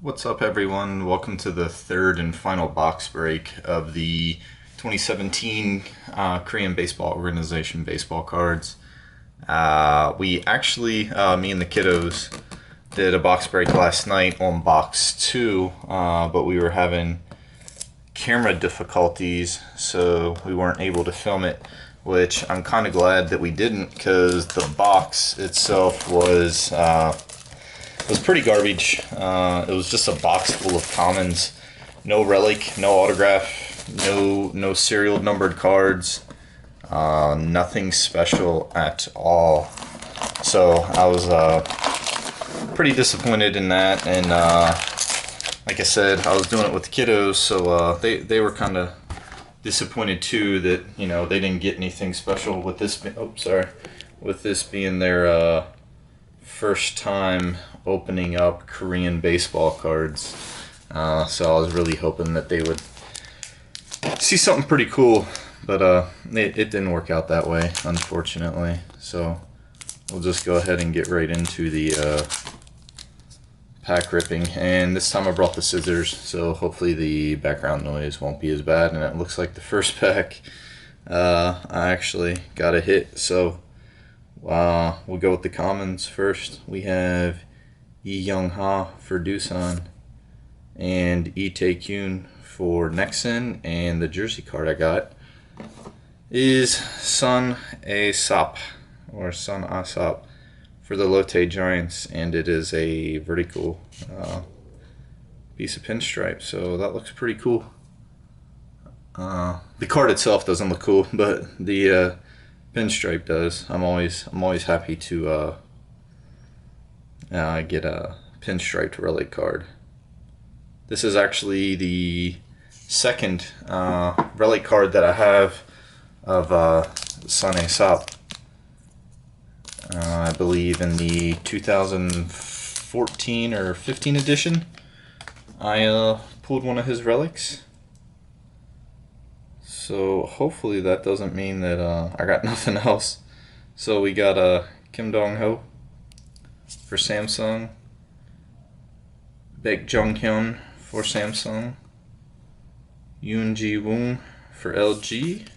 What's up, everyone? Welcome to the third and final box break of the 2017 Korean Baseball Organization baseball cards. We actually, me and the kiddos, did a box break last night on box two, but we were having camera difficulties, so we weren't able to film it, which I'm kind of glad that we didn't, because the box itself was pretty garbage. It was just a box full of commons, no relic, no autograph, no serial numbered cards, nothing special at all. So I was pretty disappointed in that, and like I said, I was doing it with the kiddos, so they were kind of disappointed too that they didn't get anything special with this. With this being their first time opening up Korean baseball cards. So I was really hoping that they would see something pretty cool, but it didn't work out that way, unfortunately. So we'll just go ahead and get right into the pack ripping. And this time I brought the scissors, so hopefully the background noise won't be as bad. And it looks like the first pack I actually got a hit. So we'll go with the commons first. We have Lee Young-ha for Doosan and Lee Tae-kyun for Nexon, and the jersey card I got is Sun A-sop or Sun A-sop for the Lotte Giants, and it is a vertical piece of pinstripe, so that looks pretty cool. The card itself doesn't look cool, but the pinstripe does. I'm always happy to get a pinstriped relic card. This is actually the second relic card that I have of Sun A-sop. I believe in the 2014 or 15 edition, I pulled one of his relics. So hopefully that doesn't mean that I got nothing else. So we got Kim Dong-ho for Samsung, Baek Jung-hyun for Samsung, Yoon Ji-woong for LG,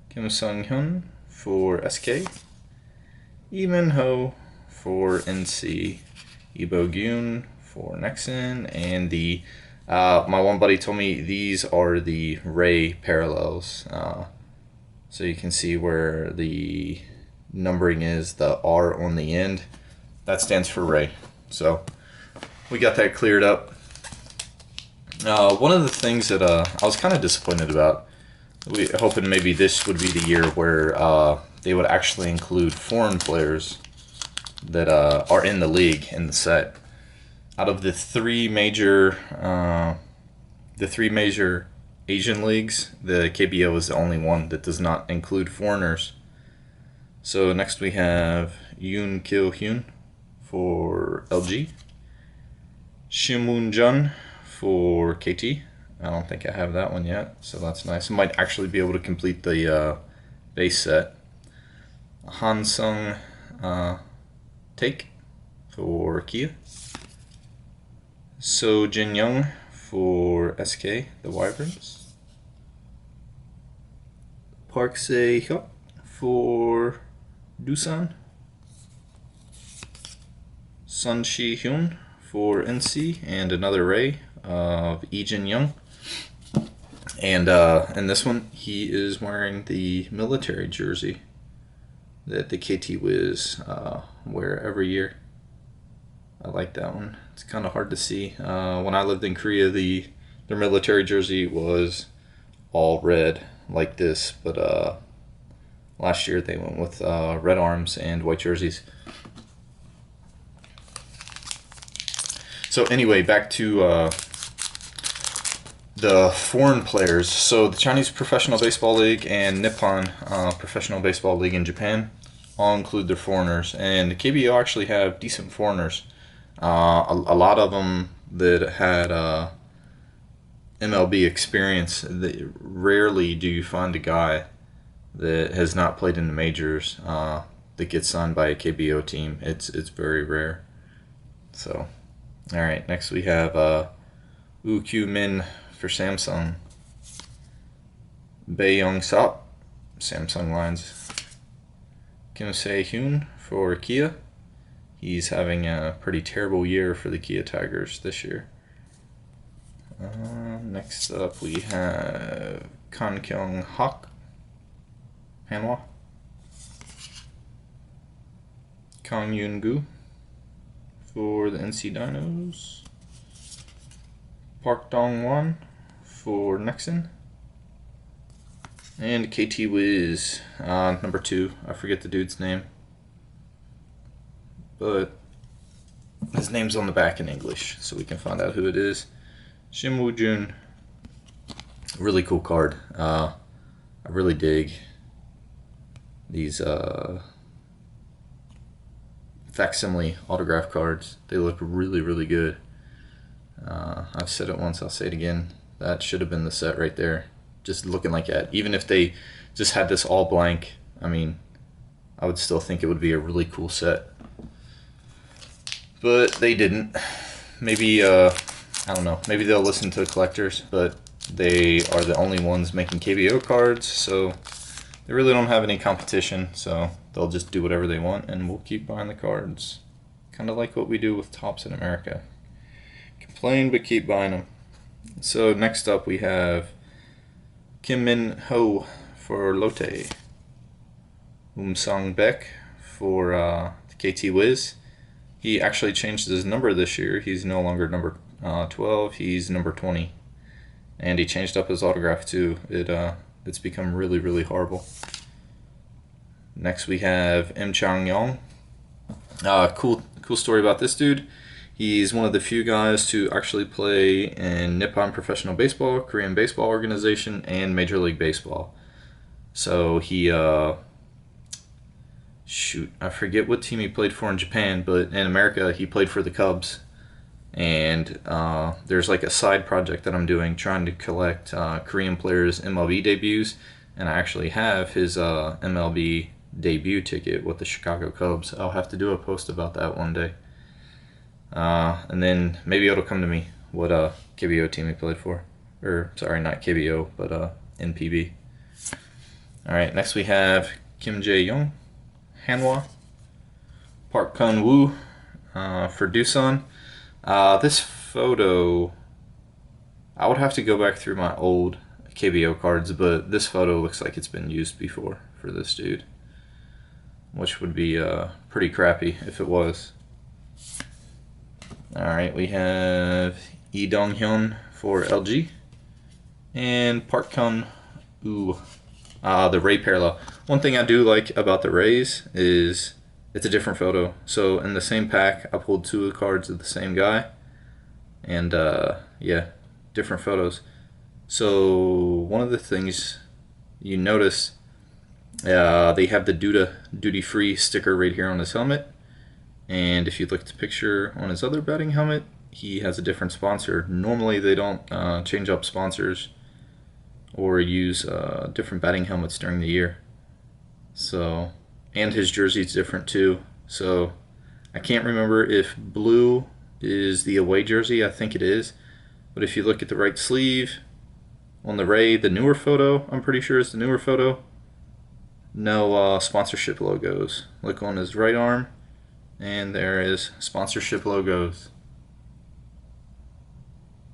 Kim Sung-hyun for SK, Lee Min-ho for NC, Lee Bo-gyun for Nexon, and the my one buddy told me these are the Ray parallels. So you can see where the numbering is, the R on the end. That stands for Ray. So we got that cleared up. One of the things that I was kind of disappointed about, hoping maybe this would be the year where they would actually include foreign players that are in the league in the set. Out of the three major Asian leagues, the KBO is the only one that does not include foreigners. So next we have Yoon Kil-hyun for LG, Shimun-jun for KT. I don't think I have that one yet, so that's nice. I might actually be able to complete the base set. Han Sung Take for Kia, So Jin Young for SK, the Wyverns, Park Se-hyuk for Doosan, Sun Shi-hyun for NC, and another Ray of Lee Jin-young. And in this one, he is wearing the military jersey that the KT Wiz wear every year. I like that one. It's kind of hard to see. When I lived in Korea, their military jersey was all red like this, but last year they went with red arms and white jerseys. So anyway, back to the foreign players. So the Chinese Professional Baseball League and Nippon Professional Baseball League in Japan all include their foreigners, and the KBO actually have decent foreigners. A lot of them that had MLB experience. Rarely do you find a guy that has not played in the majors that gets signed by a KBO team. It's very rare. So All right, next we have Woo Kyu Min for Samsung. Bae Young Sop, Samsung lines. Kim Se Hyun for Kia. He's having a pretty terrible year for the Kia Tigers this year. Next up we have Kan Kyung Hak, Hanwha. Kang Yoon Gu for the NC Dinos. Park Dong Won for Nexon. And KT Wiz, number 2. I forget the dude's name, but his name's on the back in English, so we can find out who it is. Shim Woo Jun. Really cool card. I really dig these facsimile autograph cards. They look really, really good. I've said it once, I'll say it again. That should have been the set right there. Just looking like that. Even if they just had this all blank, I mean, I would still think it would be a really cool set. But they didn't. Maybe, I don't know, maybe they'll listen to collectors, but they are the only ones making KBO cards, so they really don't have any competition, so they'll just do whatever they want, and we'll keep buying the cards. Kind of like what we do with Topps in America. Complain, but keep buying them. So next up we have Kim Min Ho for Lotte. Song Beck for KT Wiz. He actually changed his number this year. He's no longer number 12, he's number 20. And he changed up his autograph too. It's become really, really horrible. Next we have M. Chang Yong. Cool story about this dude. He's one of the few guys to actually play in Nippon Professional Baseball, Korean Baseball Organization, and Major League Baseball. So he, I forget what team he played for in Japan, but in America he played for the Cubs. And there's like a side project that I'm doing trying to collect Korean players' MLB debuts, and I actually have his MLB debut ticket with the Chicago Cubs. I'll have to do a post about that one day. And then maybe it'll come to me what KBO team he played for. Or, sorry, not KBO, but NPB. Alright, next we have Kim Jae-young, Hanwha. Park Kun-woo for Doosan. This photo, I would have to go back through my old KBO cards, but this photo looks like it's been used before for this dude, which would be pretty crappy if it was. Alright, we have Lee Dong-hyun for LG, and Park Kun-woo, the Ray parallel. One thing I do like about the Rays is it's a different photo. So in the same pack, I pulled 2 cards of the same guy, and yeah, different photos. So one of the things you notice, they have the duty-free sticker right here on his helmet, and if you look at the picture on his other batting helmet, he has a different sponsor. Normally they don't change up sponsors or use different batting helmets during the year. So, and his jersey's different too. So I can't remember if blue is the away jersey. I think it is. But if you look at the right sleeve on the Ray, the newer photo, I'm pretty sure it's the newer photo, no sponsorship logos. Look on his right arm, and there is sponsorship logos.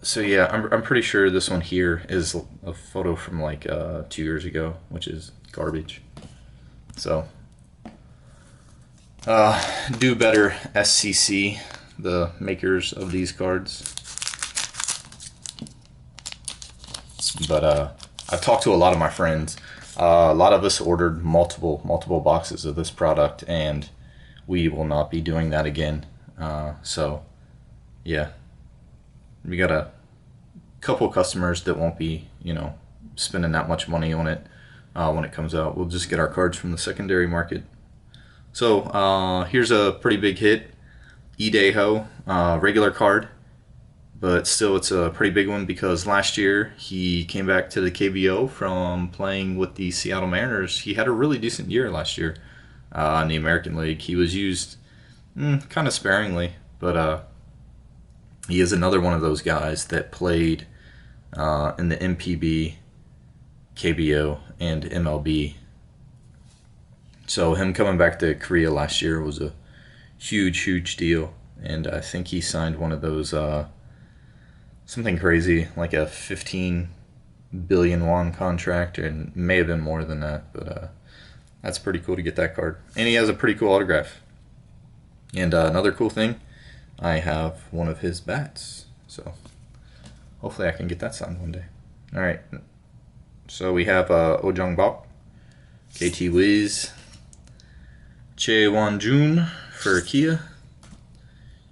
So yeah, I'm pretty sure this one here is a photo from like 2 years ago, which is garbage. So do better, SCC, the makers of these cards. But I've talked to a lot of my friends. A lot of us ordered multiple boxes of this product, and we will not be doing that again. So yeah, we got a couple customers that won't be, you know, spending that much money on it when it comes out. We'll just get our cards from the secondary market. So here's a pretty big hit, Lee-Dae-ho, regular card, but still it's a pretty big one because last year he came back to the KBO from playing with the Seattle Mariners. He had a really decent year last year in the American League. He was used kind of sparingly, but He is another one of those guys that played in the MPB, KBO, and MLB. So him coming back to Korea last year was a huge deal. And I think he signed one of those, something crazy, like a 15 billion won contract, and may have been more than that. But that's pretty cool to get that card. And he has a pretty cool autograph. And another cool thing, I have one of his bats. So hopefully I can get that signed one day. All right. So we have Oh Jung Bok, KT Wiz, Chae Won Jun for Kia,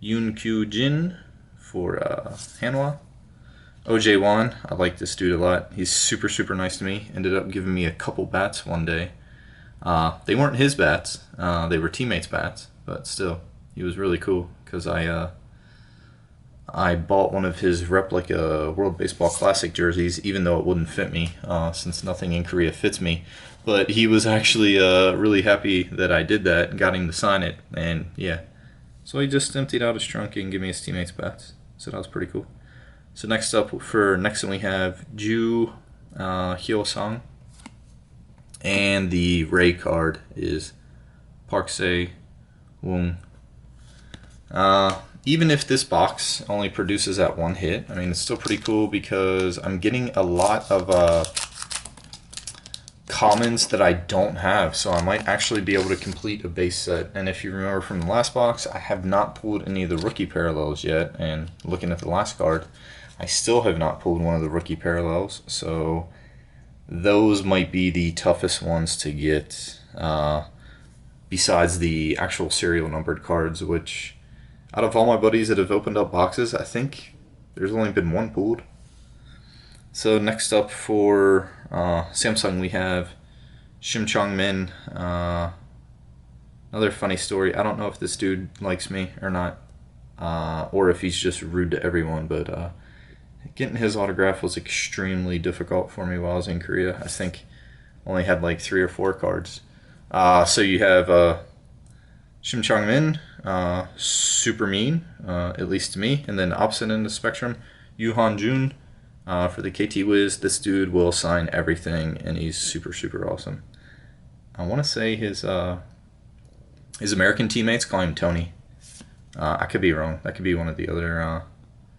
Yoon Kyu Jin for Hanwha. OJ Wan, I like this dude a lot. He's super nice to me. Ended up giving me a couple bats one day. They weren't his bats. They were teammates' bats, but still, he was really cool because I bought one of his replica World Baseball Classic jerseys, even though it wouldn't fit me, since nothing in Korea fits me. But he was actually really happy that I did that and got him to sign it, and yeah. So he just emptied out his trunk and gave me his teammates' bats. So that was pretty cool. So next up, next one we have Ju Hyo-sung. And the Ray card is Park Se-woong. Even if this box only produces that one hit, I mean, it's still pretty cool because I'm getting a lot of commons that I don't have, so I might actually be able to complete a base set. And if you remember from the last box, I have not pulled any of the rookie parallels yet, and looking at the last card, I still have not pulled one of the rookie parallels, so those might be the toughest ones to get, besides the actual serial numbered cards, which out of all my buddies that have opened up boxes, I think there's only been one pulled. So next up for Samsung, we have Shim Chong-min. Another funny story. I don't know if this dude likes me or not, or if he's just rude to everyone, but getting his autograph was extremely difficult for me while I was in Korea. I think only had like 3 or 4 cards. So you have Shim Chong-min, super mean, at least to me. And then opposite end of the spectrum, Yoo Han-jun for the KT Wiz. This dude will sign everything, and he's super awesome. I want to say his American teammates call him Tony. I could be wrong. That could be one of the other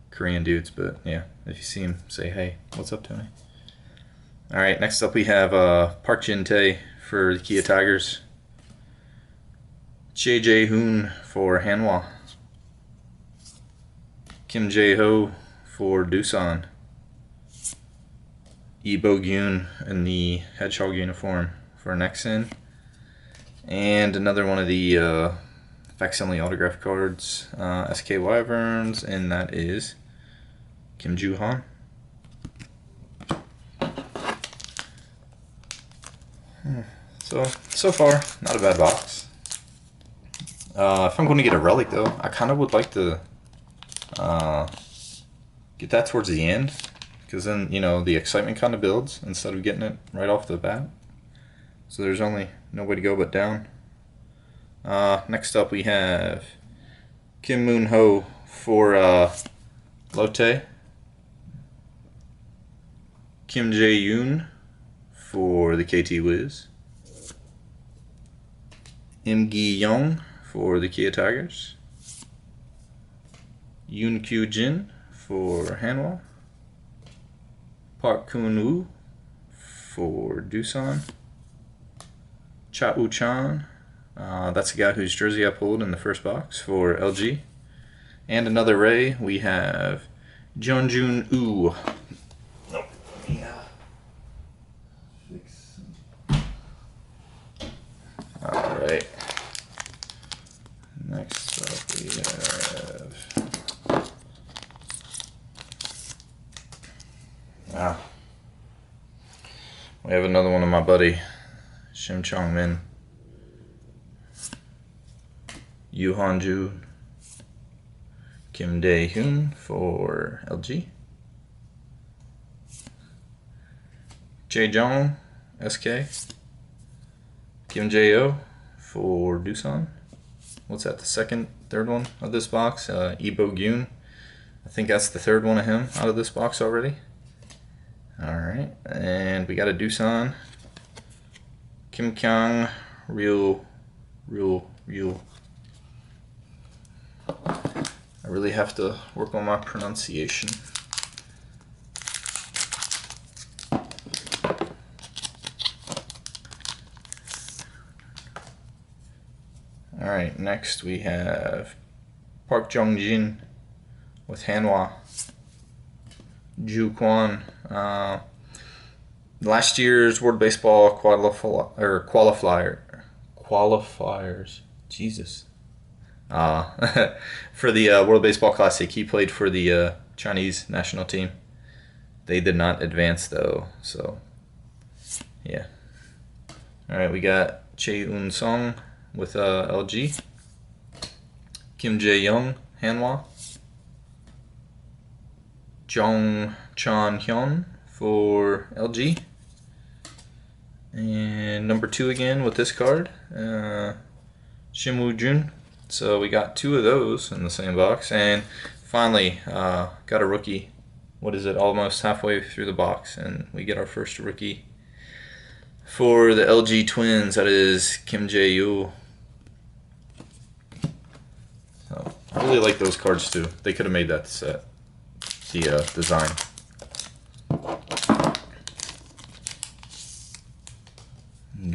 Korean dudes, but yeah, if you see him, say, hey, what's up, Tony? All right, next up we have Park Jin-tae for the Kia Tigers, Chae Jae-hoon for Hanwha, Kim Jae-ho for Doosan, Lee Bo-gyun in the Hedgehog uniform for Nexen, and another one of the facsimile autograph cards, SK Wyverns, and that is Kim Joo-han. So far, not a bad box. If I'm going to get a relic, though, I kind of would like to get that towards the end, because then, you know, the excitement kind of builds instead of getting it right off the bat. So there's only no way to go but down. Next up, we have Kim Moon-ho for Lotte, Kim Jae-yoon for the KT Wiz, Im Gi-young for the Kia Tigers, Yoon Kyu Jin for Hanwha, Park Kun-woo for Doosan, Cha Woo-chan, that's the guy whose jersey I pulled in the first box for LG. And another Ray, we have Jeonjun-woo. Nope. Yeah. Alright. Next up we have... we have another one of my buddy, Shim Chong-min. Yoo Han-jun, Kim Dae-hyun for LG, Jae-jong, SK, Kim Jae-ho for Doosan. What's that, the third one of this box? Lee Bo-gyun I think that's the third one of him out of this box already. Alright, and we got a Doosan. Kim Kyung, Ryu. I really have to work on my pronunciation. Alright, next we have Park Jong-jin with Hanwha. Ju Kwon. Last year's World Baseball qualifiers. Jesus. For the World Baseball Classic, he played for the Chinese national team. They did not advance though, so yeah. Alright, we got Chae Un Sung with LG. Kim Jae-young, Hanwha. Jong Chan-hyun for LG. And number 2 again with this card, Shim Woo-jun. So we got 2 of those in the same box. And finally, got a rookie. What is it? Almost halfway through the box. And we get our first rookie for the LG Twins. That is Kim Jae-yoo. So I really like those cards too. They could have made that set. The design.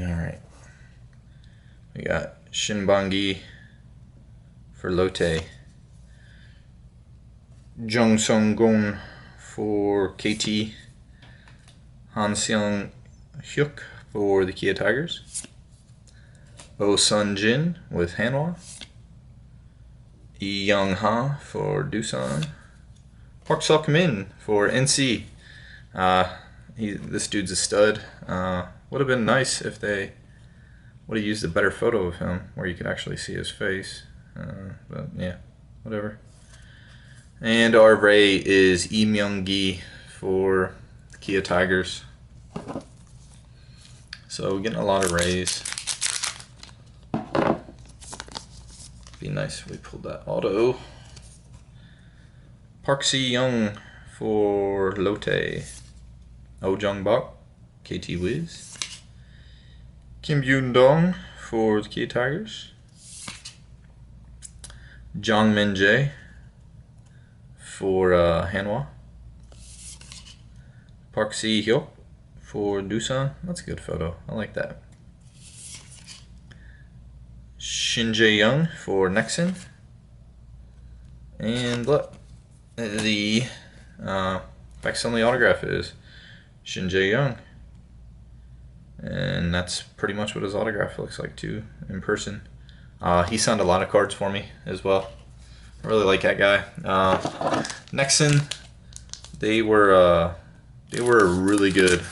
Alright. We got Shin Bang-gi for Lotte. Jung Sung-gun for KT. Han Seong-hyuk for the Kia Tigers. Oh Sun-jin with Hanwha. Lee Young-ha for Doosan. Park Seok-min for NC. This dude's a stud. Would have been nice if they would have used a better photo of him where you could actually see his face. But yeah, whatever. And our Ray is Lee Myung-gi for the Kia Tigers. So we're getting a lot of Rays. Be nice if we pulled that auto. Park Si-young for Lotte. Oh Jung-bak, KT Wiz. Kim Yoon-dong for the Kia Tigers. Jong Min-jae for Hanwha. Park Si-hyuk for Doosan. That's a good photo. I like that. Shin Jae-young for Nexon. And look, the facsimile autograph is Shin Jae-young. And that's pretty much what his autograph looks like too in person. He signed a lot of cards for me as well. I really like that guy. Nexon, they were a really good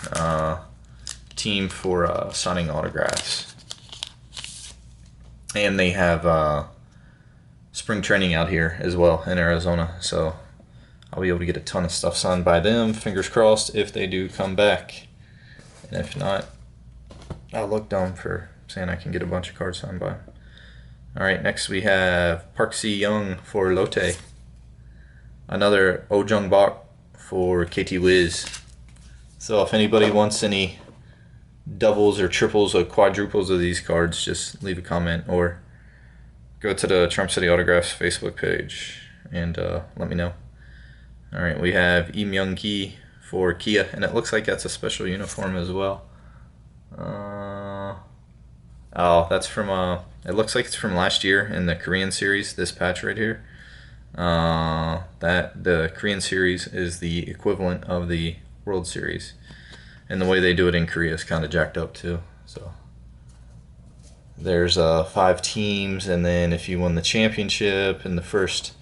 team for signing autographs. And they have spring training out here as well in Arizona, so I'll be able to get a ton of stuff signed by them. Fingers crossed if they do come back. And if not, I'll look dumb for saying I can get a bunch of cards signed by them. Alright, next we have Park Si-young for Lotte. Another Oh Jung-bak for KT Wiz. So if anybody wants any doubles or triples or quadruples of these cards, just leave a comment or go to the Trump City Autographs Facebook page and let me know. Alright, we have Lee Myung-gi for Kia, and it looks like that's a special uniform as well. Oh, that's from it looks like it's from last year in the Korean series, this patch right here. That the Korean series is the equivalent of the World Series. And the way they do it in Korea is kind of jacked up too. So there's 5 teams, and then if you won the championship in the first,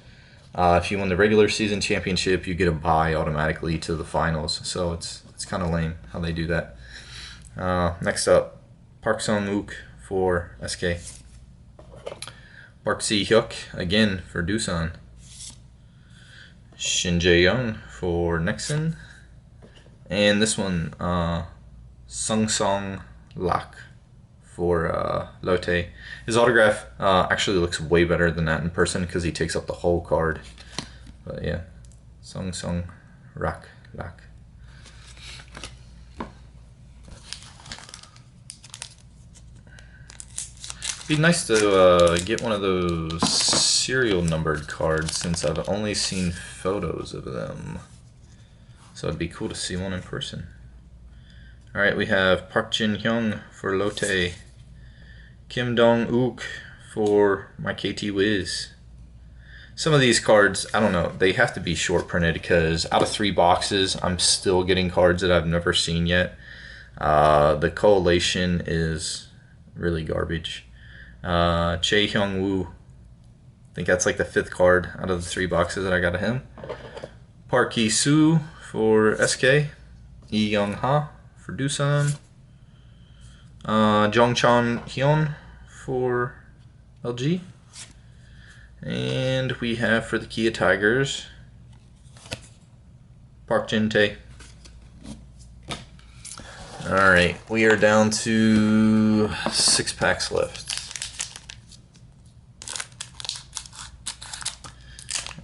if you won the regular season championship, you get a bye automatically to the finals. So it's kind of lame how they do that. Next up, Park Sung-wook for SK. Park Si-hyuk again for Doosan. Shin Jae-young for Nexon. And this one, Sung-sung Lak for Lotte. His autograph actually looks way better than that in person because he takes up the whole card. But yeah, Song Song Rak Lak. Be nice to get one of those serial numbered cards since I've only seen photos of them. So it'd be cool to see one in person. Alright, we have Park Jin Hyung for Lotte, Kim Dong Wook for my KT Wiz. Some of these cards, I don't know, they have to be short printed because out of 3 boxes, I'm still getting cards that I've never seen yet. The collation is really garbage. Chae Hyung Woo, I think that's like the 5th card out of the 3 boxes that I got of him. Park Hee Soo for SK, Lee Young Ha for Doosan, Jong Chan Hyun for LG, and we have for the Kia Tigers Park Jin Tae. Alright, we are down to 6 packs left.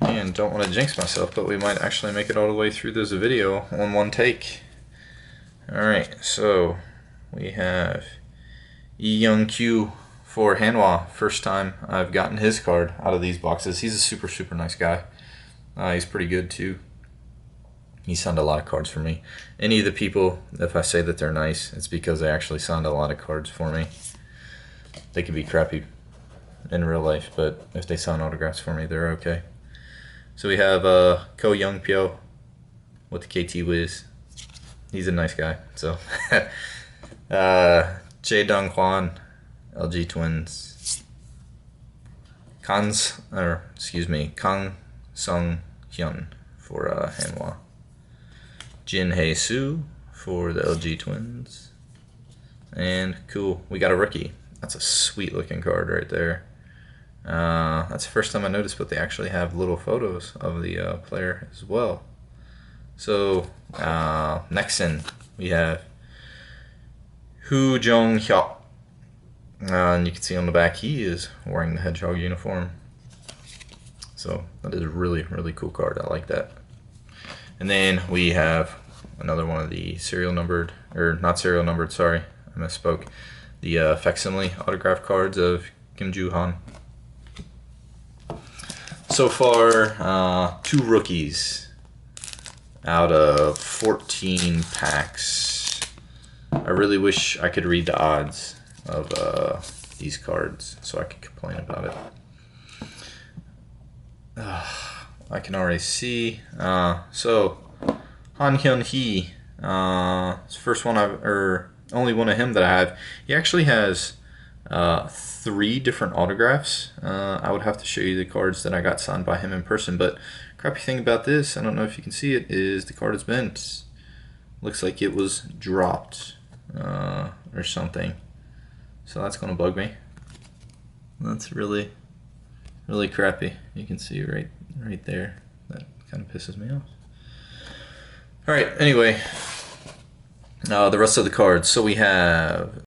And don't want to jinx myself, but we might actually make it all the way through this video on one take. Alright, so we have Lee Young Kyu for Hanwha. First time I've gotten his card out of these boxes. He's a super nice guy. He's pretty good too. He signed a lot of cards for me. Any of the people, if I say that they're nice, it's because they actually signed a lot of cards for me. They can be crappy in real life, but if they sign autographs for me, they're okay. So we have Ko Young Pyo with the KT Wiz. He's a nice guy. So Jae Dong Hwan, LG Twins. Kang Sung Hyun for Hanwha. Jin Hae Soo for the LG Twins. And cool, we got a rookie. That's a sweet looking card right there. That's the first time I noticed, but they actually have little photos of the player as well. So next in we have Hu Jong Hyuk, and you can see on the back he is wearing the Hedgehog uniform. So that is a really cool card. I like that. And then we have another one of the serial numbered, or not serial numbered, sorry, I misspoke. The facsimile autograph cards of Kim Joo Han. So far, 2 rookies out of 14 packs. I really wish I could read the odds of these cards so I could complain about it. I can already see. So Han Hyun Hee, it's the first one only one of him that I have. He actually has 3 different autographs. I would have to show you the cards that I got signed by him in person, but crappy thing about this, I don't know if you can see it, is the card is bent. Looks like it was dropped or something. So that's gonna bug me. That's really crappy. You can see right there. That kind of pisses me off. Alright, anyway, the rest of the cards. So we have